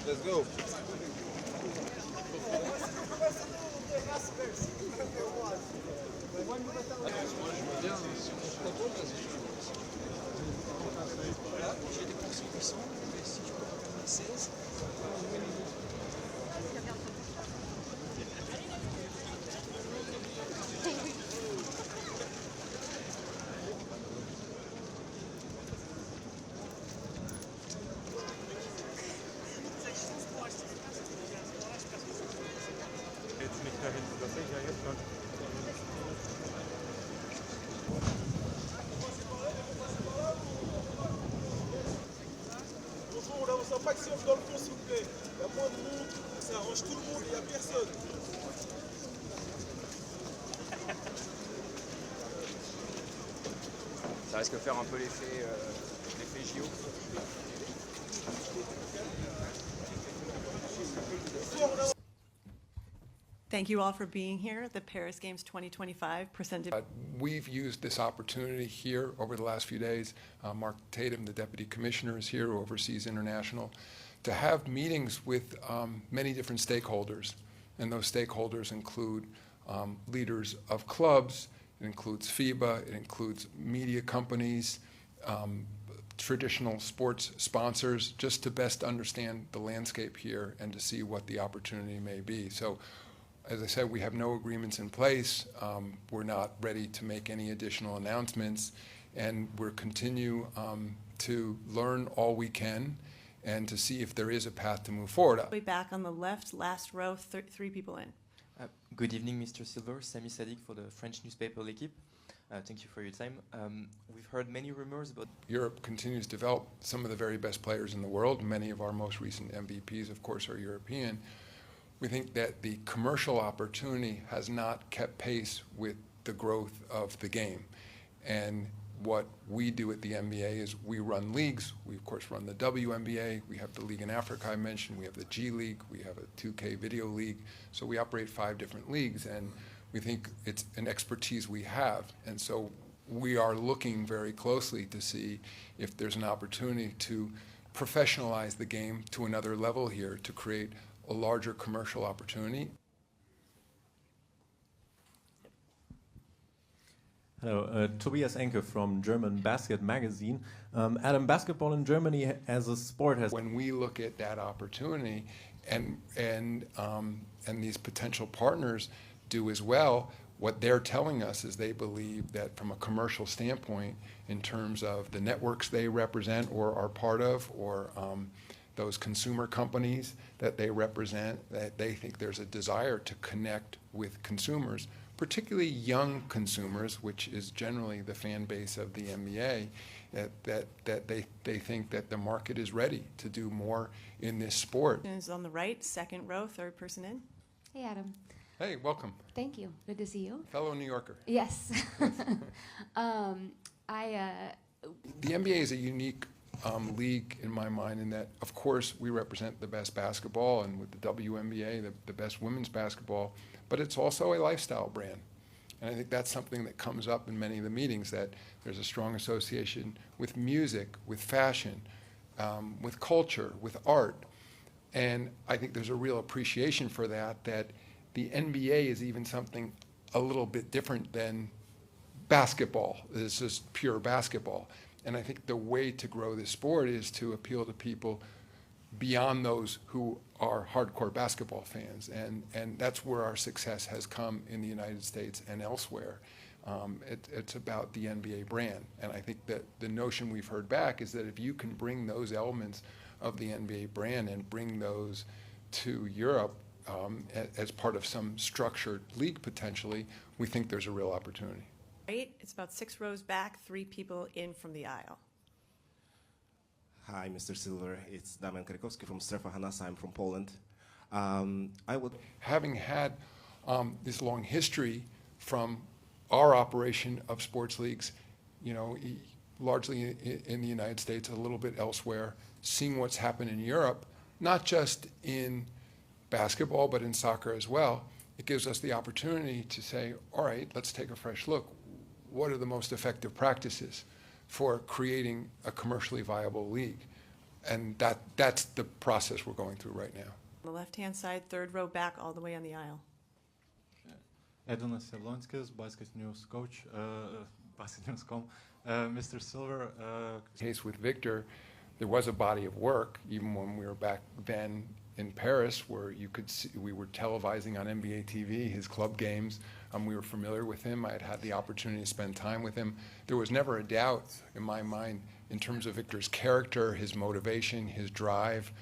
Let's go. Bonjour, là on sent maximum dans le fond s'il vous plaît. Il y a moins de monde, ça arrange tout le monde et il n'y a personne. Ça risque de faire un peu l'effet JO. Thank you all for being here at the Paris Games 2025 presented. We've used this opportunity here over the last few days. Mark Tatum, the Deputy Commissioner, is here who oversees international, to have meetings with many different stakeholders. And those stakeholders include leaders of clubs, it includes FIBA, it includes media companies, traditional sports sponsors, just to best understand the landscape here and to see what the opportunity may be. So, as I said, we have no agreements in place. We're not ready to make any additional announcements, and we'll continue to learn all we can and to see if there is a path to move forward. Way back on the left, last row, three people in. Good evening, Mr. Silver. Sami Sadiq for the French newspaper L'Equipe. Thank you for your time. We've heard many rumors about... Europe continues to develop some of the very best players in the world. Many of our most recent MVPs, of course, are European. We think that the commercial opportunity has not kept pace with the growth of the game. And what we do at the NBA is we run leagues. We, of course, run the WNBA. We have the league in Africa I mentioned. We have the G League. We have a 2K video league. So we operate 5 different leagues, and we think it's an expertise we have. And so we are looking very closely to see if there's an opportunity to professionalize the game to another level here, to create a larger commercial opportunity. Hello, Tobias Enke from German Basket Magazine. Adam, basketball in Germany as a sport has... When we look at that opportunity and these potential partners do as well, what they're telling us is they believe that from a commercial standpoint, in terms of the networks they represent or are part of, or those consumer companies that they represent, that they think there's a desire to connect with consumers, particularly young consumers, which is generally the fan base of the NBA, that they think that the market is ready to do more in this sport. Is on the right, second row, third person in. Hey, Adam. Hey, welcome. Thank you. Good to see you. Fellow New Yorker. Yes. The NBA is a unique league in my mind in that, of course, we represent the best basketball, and with the WNBA, the best women's basketball, but it's also a lifestyle brand. And I think that's something that comes up in many of the meetings, that there's a strong association with music, with fashion, with culture, with art. And I think there's a real appreciation for that the NBA is even something a little bit different than basketball. It's just pure basketball. And I think the way to grow this sport is to appeal to people beyond those who are hardcore basketball fans. And that's where our success has come in the United States and elsewhere. It's about the NBA brand. And I think that the notion we've heard back is that if you can bring those elements of the NBA brand and bring those to Europe as part of some structured league potentially, we think there's a real opportunity. Right, it's about 6 rows back, 3 people in from the aisle. Hi, Mr. Silver. It's Damian Krakowski from Strefa Hanasa. I'm from Poland. Having had this long history from our operation of sports leagues, largely in the United States, a little bit elsewhere, seeing what's happened in Europe, not just in basketball, but in soccer as well, it gives us the opportunity to say, all right, let's take a fresh look. What are the most effective practices for creating a commercially viable league? And that's the process we're going through right now. On the left-hand side, third row back, all the way on the aisle. Edwin Jablonskis, Basket News coach, basketnews.com. Mr. Silver. Case with Victor, there was a body of work, even when we were back then in Paris, where you could see, we were televising on NBA TV his club games. We were familiar with him. I had had the opportunity to spend time with him. There was never a doubt in my mind in terms of Victor's character, his motivation, his drive,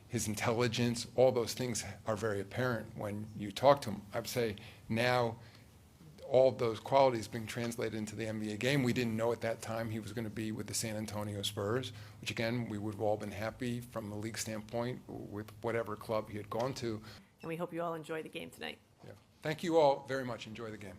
his intelligence. All those things are very apparent when you talk to him. I'd say now all those qualities being translated into the NBA game. We didn't know at that time he was going to be with the San Antonio Spurs, which again, we would have all been happy from the league standpoint with whatever club he had gone to. And we hope you all enjoy the game tonight. Yeah. Thank you all very much. Enjoy the game.